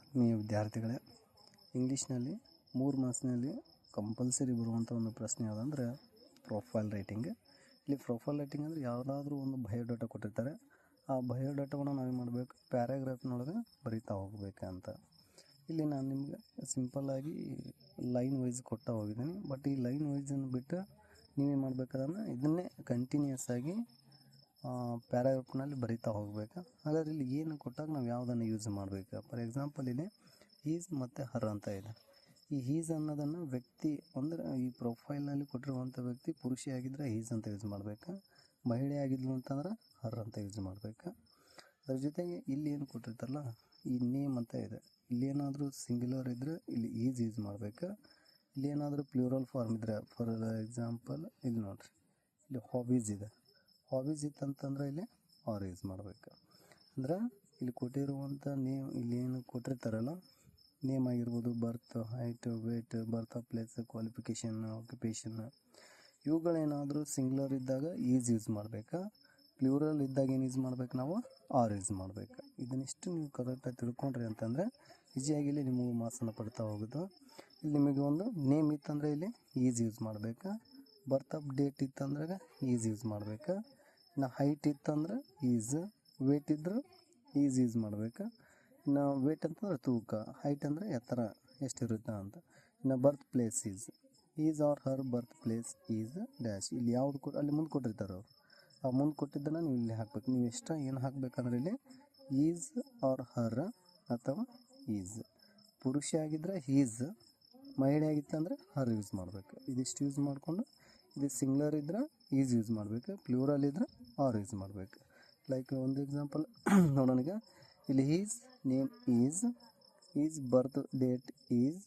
ಆತ್ಮೀಯ ವಿದ್ಯಾರ್ಥಿಗಳೇ, ಇಂಗ್ಲೀಷ್ನಲ್ಲಿ 3 ಮಾರ್ಕ್ಸ್ನಲ್ಲಿ ಕಂಪಲ್ಸರಿ ಬರುವಂಥ ಒಂದು ಪ್ರಶ್ನೆ ಯಾವುದಂದ್ರೆ ಪ್ರೊಫೈಲ್ ರೈಟಿಂಗ್. ಇಲ್ಲಿ ಪ್ರೊಫೈಲ್ ರೈಟಿಂಗ್ ಅಂದರೆ ಯಾವುದಾದ್ರೂ ಒಂದು ಬಯೋಡಾಟಾ ಕೊಟ್ಟಿರ್ತಾರೆ. ಆ ಬಯೋಡಾಟಾವನ್ನು ನಾವೇನು ಮಾಡಬೇಕು, ಪ್ಯಾರಾಗ್ರಾಫ್ನೊಳಗೆ ಬರಿತಾ ಹೋಗಬೇಕಂತ. ಇಲ್ಲಿ ನಾನು ನಿಮಗೆ ಸಿಂಪಲ್ಲಾಗಿ ಲೈನ್ ವೈಸ್ ಕೊಡ್ತಾ ಹೋಗಿದ್ದೀನಿ. ಬಟ್ ಈ ಲೈನ್ ವೈಸನ್ನು ಬಿಟ್ಟು ನೀವೇನು ಮಾಡಬೇಕಾದ್ರೆ ಇದನ್ನೇ ಕಂಟಿನ್ಯೂಸ್ ಆಗಿ ಪ್ಯಾರಾಗ್ರಾಫ್ನಲ್ಲಿ ಬರಿತಾ ಹೋಗಬೇಕು. ಹಾಗಾದ್ರೆ ಇಲ್ಲಿ ಏನು ಕೊಟ್ಟಾಗ ನಾವು ಯಾವುದನ್ನು ಯೂಸ್ ಮಾಡಬೇಕು? ಫಾರ್ ಎಕ್ಸಾಂಪಲ್ ಇಲ್ಲಿ ಈಸ್ ಮತ್ತು ಹರ್ ಅಂತ ಇದೆ. ಈ ಈಸ್ ಅನ್ನೋದನ್ನು ವ್ಯಕ್ತಿ ಅಂದರೆ ಈ ಪ್ರೊಫೈಲ್ನಲ್ಲಿ ಕೊಟ್ಟಿರುವಂಥ ವ್ಯಕ್ತಿ ಪುರುಷಿಯಾಗಿದ್ದರೆ ಈಸ್ ಅಂತ ಯೂಸ್ ಮಾಡಬೇಕು, ಮಹಿಳೆ ಆಗಿದ್ಲು ಅಂತಂದ್ರೆ ಹರ್ ಅಂತ ಯೂಸ್ ಮಾಡಬೇಕು. ಅದ್ರ ಜೊತೆಗೆ ಇಲ್ಲಿ ಏನು ಕೊಟ್ಟಿರ್ತಾರಲ್ಲ ಈ ನೇಮ್ ಅಂತ ಇದೆ, ಇಲ್ಲಿ ಏನಾದರೂ ಸಿಂಗ್ಯುಲರ್ ಇದ್ದರೆ ಇಲ್ಲಿ ಈಸ್ ಯೂಸ್ ಮಾಡಬೇಕು. ಇಲ್ಲಿ ಏನಾದರೂ ಪ್ಲೂರಲ್ ಫಾರ್ಮ್ ಇದ್ದರೆ, ಫಾರ್ ಎಕ್ಸಾಂಪಲ್ ಇಲ್ಲಿ ನೋಡಿರಿ, ಇಲ್ಲಿ ಹಾಬೀಸ್ ಇದೆ, ಹಾಬೀಸ್ ಇತ್ತಂತಂದ್ರೆ ಇಲ್ಲಿ ಆರ್ ಯೂಸ್ ಮಾಡಬೇಕು. ಅಂದ್ರೆ ಇಲ್ಲಿ ಕೊಟ್ಟಿರುವಂಥ ನೇಮ್, ಇಲ್ಲಿ ಏನು ಕೊಟ್ಟಿರ್ತಾರಲ್ಲ ನೇಮ್ ಆಗಿರ್ಬೋದು, birth, height, weight, birth of place, qualification, occupation, ಇವುಗಳೇನಾದರೂ ಸಿಂಗ್ಯುಲರ್ ಇದ್ದಾಗ ಈಸ್ ಯೂಸ್ ಮಾಡಬೇಕಾ, ಪ್ಲೂರಲ್ ಇದ್ದಾಗ ಏನು ಯೂಸ್ ಮಾಡ್ಬೇಕು, ನಾವು ಆರ್ ಯೂಸ್ ಮಾಡಬೇಕು. ಇದನ್ನಿಷ್ಟು ನೀವು ಕರೆಕ್ಟಾಗಿ ತಿಳ್ಕೊಂಡ್ರಿ ಅಂತಂದರೆ ಈಸಿಯಾಗಿ ಇಲ್ಲಿ ನಿಮಗೆ ಮಾರ್ಕ್ಸನ್ನು ಪಡ್ತಾ ಹೋಗೋದು. ಇಲ್ಲಿ ನಿಮಗೆ ಒಂದು ನೇಮ್ ಇತ್ತಂದರೆ ಇಲ್ಲಿ ಈಸ್ ಯೂಸ್ ಮಾಡಬೇಕಾ, ಬರ್ತ್ ಆಫ್ ಡೇಟ್ ಇತ್ತಂದ್ರೆ ಈಸ್ ಯೂಸ್ ಮಾಡಬೇಕಾ, ಇನ್ನು ಹೈಟ್ ಇತ್ತಂದ್ರೆ ಈಸ್, ವೇಟ್ ಇದ್ದರೆ ಈಸ್ ಯೂಸ್ ಮಾಡಬೇಕಾ, ಇನ್ನು ವೇಟ್ ಅಂತಂದ್ರೆ ತೂಕ, ಹೈಟ್ ಅಂದರೆ ಎತ್ತರ ಎಷ್ಟಿರುತ್ತೆ ಅಂತ. ಇನ್ನು ಬರ್ತ್ place is or her birth place is dash. ಇಲ್ಲಿ ಯಾವುದು ಅಲ್ಲಿ ಮುಂದೆ ಕೊಟ್ಟಿರ್ತಾರೆ ಅವರು, ಆ ಮುಂದೆ ಕೊಟ್ಟಿದ್ದನ್ನು ನೀವು ಇಲ್ಲಿ ಹಾಕ್ಬೇಕು. ನೀವು ಎಷ್ಟ ಏನು ಹಾಕಬೇಕಂದ್ರೆ ಇಲ್ಲಿ ಈಸ್ ಆರ್ ಹರ್ ಅಥವಾ ಈಸ್. ಪುರುಷ ಆಗಿದ್ದರೆ ಈಸ್, ಮಹಿಳೆ ಆಗಿತ್ತಂದರೆ ಹರ್ ಯೂಸ್ ಮಾಡಬೇಕು. ಇದಿಷ್ಟು ಯೂಸ್ ಮಾಡಿಕೊಂಡು ಇದು ಸಿಂಗ್ಯುಲರ್ ಇದ್ರೆ ಈಸ್ ಯೂಸ್ ಮಾಡಬೇಕು, ಪ್ಲೂರಲ್ ಇದ್ರೆ ಆರ್ ಯೂಸ್ ಮಾಡಬೇಕು. ಲೈಕ್ ಒಂದು ಎಕ್ಸಾಂಪಲ್ ನೋಡೋಣ. ಇಲ್ಲಿ is name is birth date is,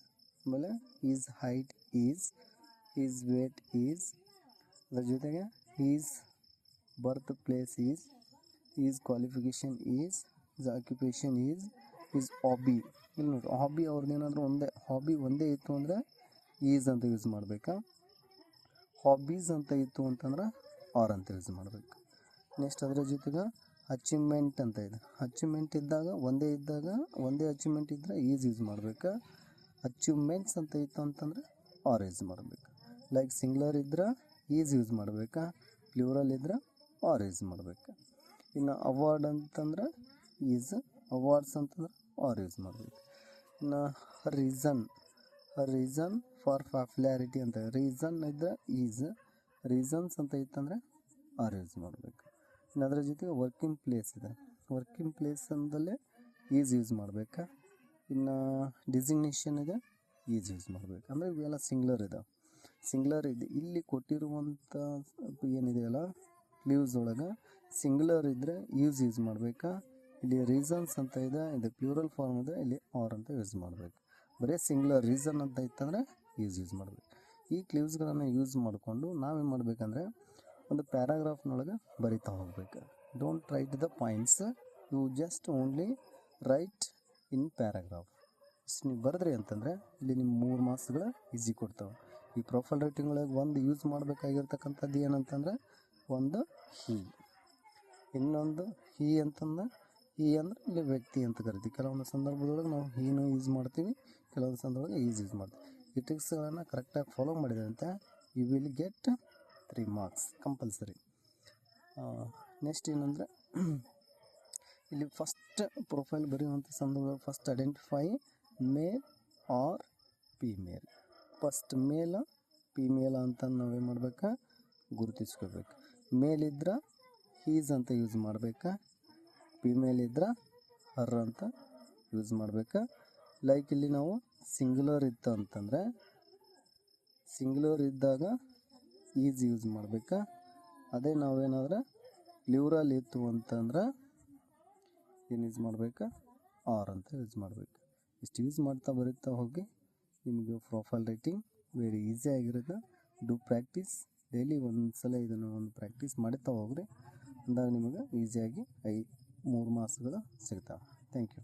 ಆಮೇಲೆ is height is weight is, ಅದರ ಜೊತೆಗೆ is birth place is qualification is occupation is hobby. ಇಲ್ಲಿ ನೋಡಿ, ಹಾಬಿ ಅವ್ರದ್ದು ಏನಾದರೂ ಹಾಬಿ ಒಂದೇ ಇತ್ತು ಅಂದರೆ ಈಸ್ ಅಂತ ಯೂಸ್ ಮಾಡಬೇಕಾ, ಹಾಬೀಸ್ ಅಂತ ಇತ್ತು ಅಂತಂದ್ರೆ ಆರ್ ಅಂತ ಯೂಸ್ ಮಾಡಬೇಕು. ನೆಕ್ಸ್ಟ್ ಅದರ ಜೊತೆಗೆ ಅಚೀವ್ಮೆಂಟ್ ಅಂತ ಇದೆ, ಅಚೀವ್ಮೆಂಟ್ ಇದ್ದಾಗ ಒಂದೇ ಅಚೀವ್ಮೆಂಟ್ ಇದ್ದರೆ ಈಸ್ ಯೂಸ್ ಮಾಡಬೇಕಾ, ಅಚೀವ್ಮೆಂಟ್ಸ್ ಅಂತ ಇತ್ತು ಅಂತಂದರೆ ಆರ್ ಯೂಸ್ ಮಾಡಬೇಕು. ಲೈಕ್ ಸಿಂಗ್ಯುಲರ್ ಇದ್ರೆ ಈಸ್ ಯೂಸ್ ಮಾಡಬೇಕಾ, ಪ್ಲೂರಲ್ ಇದ್ರೆ ಆರ್ ಯೂಸ್ ಮಾಡಬೇಕು. ಇನ್ನು ಅವಾರ್ಡ್ ಅಂತಂದ್ರೆ ಈಸ್, ಅವಾರ್ಡ್ಸ್ ಅಂತಂದ್ರೆ ಆರ್ ಯೂಸ್ ಮಾಡಬೇಕು. ಇನ್ನು ರೀಸನ್ ಫಾರ್ ಪಾಪ್ಯುಲಾರಿಟಿ ಅಂತ, ರೀಸನ್ ಇದ್ದರೆ ಈಸ್, ರೀಸನ್ಸ್ ಅಂತ ಇತ್ತಂದರೆ ಆರ್ ಯೂಸ್ ಮಾಡಬೇಕು. ಇನ್ನು ಅದರ ಜೊತೆಗೆ ವರ್ಕಿಂಗ್ ಪ್ಲೇಸ್ ಇದೆ, ವರ್ಕಿಂಗ್ ಪ್ಲೇಸ್ ಅಂದಲ್ಲೇ ಈಸ್ ಯೂಸ್ ಮಾಡಬೇಕಾ, ಇನ್ನು ಡಿಸಿಗ್ನೇಷನ್ ಇದೆ ಈಸ್ ಯೂಸ್ ಮಾಡಬೇಕು. ಅಂದರೆ ಇವೆಲ್ಲ ಸಿಂಗ್ಯುಲರ್ ಇದೆ. ಇಲ್ಲಿ ಕೊಟ್ಟಿರುವಂಥ ಏನಿದೆಯಲ್ಲ ಲೀವ್ಸ್ ಒಳಗೆ ಸಿಂಗ್ಯುಲರ್ ಇದ್ದರೆ ಯೂಸ್ ಮಾಡಬೇಕಾ, ಇಲ್ಲಿ ರೀಸನ್ಸ್ ಅಂತ ಇದೆ, ಇದು ಪ್ಲೂರಲ್ ಫಾರ್ಮ್ ಇದೆ, ಇಲ್ಲಿ ಆರ್ ಅಂತ ಯೂಸ್ ಮಾಡಬೇಕು. ಬರೀ ಸಿಂಗ್ಯುಲರ್ ರೀಸನ್ ಅಂತ ಇತ್ತಂದರೆ ಯೂಸ್ ಮಾಡಬೇಕು. ಈ ಕ್ಲೀವ್ಸ್ಗಳನ್ನು ಯೂಸ್ ಮಾಡಿಕೊಂಡು ನಾವೇನು ಮಾಡಬೇಕಂದ್ರೆ ಒಂದು ಪ್ಯಾರಾಗ್ರಾಫ್ನೊಳಗೆ ಬರಿತಾ ಹೋಗ್ಬೇಕು. Don't write the points, you just only write in paragraph. ಇಷ್ಟು ನೀವು ಬರೆದ್ರಿ ಅಂತಂದರೆ ಇಲ್ಲಿ ನಿಮ್ಮ 3 ಮಾರ್ಕ್ಸ್ಗಳು ಈಸಿ ಕೊಡ್ತಾವೆ. ಈ ಪ್ರೊಫೈಲ್ ರೈಟಿಂಗ್ ಒಳಗೆ ಒಂದು ಯೂಸ್ ಮಾಡಬೇಕಾಗಿರ್ತಕ್ಕಂಥದ್ದು ಏನಂತಂದರೆ ಒಂದು ಇನ್ನೊಂದು ಅಂತಂದ್ರೆ ಅಂದರೆ ಇಲ್ಲಿ ವ್ಯಕ್ತಿ ಅಂತ ಕರಿತೀವಿ. ಕೆಲವೊಂದು ಸಂದರ್ಭದೊಳಗೆ ನಾವು ಹೀನು ಯೂಸ್ ಮಾಡ್ತೀವಿ, ಕೆಲವೊಂದು ಸಂದರ್ಭದೊಳಗೆ ಯೂಸ್ ಮಾಡ್ತೀವಿ. ಈ ಟ್ರಿಕ್ಸ್ಗಳನ್ನು ಕರೆಕ್ಟಾಗಿ ಫಾಲೋ ಮಾಡಿದಂತೆ you will get 3 marks compulsory. Next ಏನಂದರೆ ಇಲ್ಲಿ ಫಸ್ಟ್ ಪ್ರೊಫೈಲ್ ಬರೆಯುವಂಥ ಸಂದರ್ಭ first identify male or female. First male female ಅಂತ ನಾವೇನು ಮಾಡಬೇಕಾ, ಗುರುತಿಸ್ಕೋಬೇಕು. ಮೇಲ್ ಇದ್ರೆ ಈಸ್ ಅಂತ ಯೂಸ್ ಮಾಡಬೇಕಾ, ಫೀಮೇಲ್ ಇದ್ರೆ ಹರ್ ಅಂತ ಯೂಸ್ ಮಾಡಬೇಕಾ. ಲೈಕ್ ಇಲ್ಲಿ ನಾವು ಸಿಂಗ್ಯುಲರ್ ಇತ್ತು ಅಂತಂದರೆ ಸಿಂಗ್ಯುಲರ್ ಇದ್ದಾಗ ಈಸ್ ಯೂಸ್ ಮಾಡಬೇಕಾ, ಅದೇ ನಾವೇನಾದ್ರೆ ಪ್ಲೂರಲ್ ಇತ್ತು ಅಂತಂದ್ರೆ ಏನು ಯೂಸ್ ಮಾಡಬೇಕಾ, ಆರ್ ಅಂತ ಯೂಸ್ ಮಾಡಬೇಕು. ಇಷ್ಟು ಯೂಸ್ ಮಾಡ್ತಾ ಬರೀತಾ ಹೋಗಿ ನಿಮಗೆ ಪ್ರೊಫೈಲ್ ರೈಟಿಂಗ್ ವೆರಿ ಈಸಿ ಆಗಿರುತ್ತೆ. ಡೂ ಪ್ರಾಕ್ಟೀಸ್ ಡೈಲಿ, ಒಂದು ಸಲ ಇದನ್ನು ಒಂದು ಪ್ರಾಕ್ಟೀಸ್ ಮಾಡ್ತಾ ಹೋಗ್ರಿ, ಅಂದಾಗ ನಿಮಗೆ ಈಸಿಯಾಗಿ 3 ಮಾರ್ಕ್ಸ್ಗಳು ಸಿಗ್ತಾವೆ. Thank you.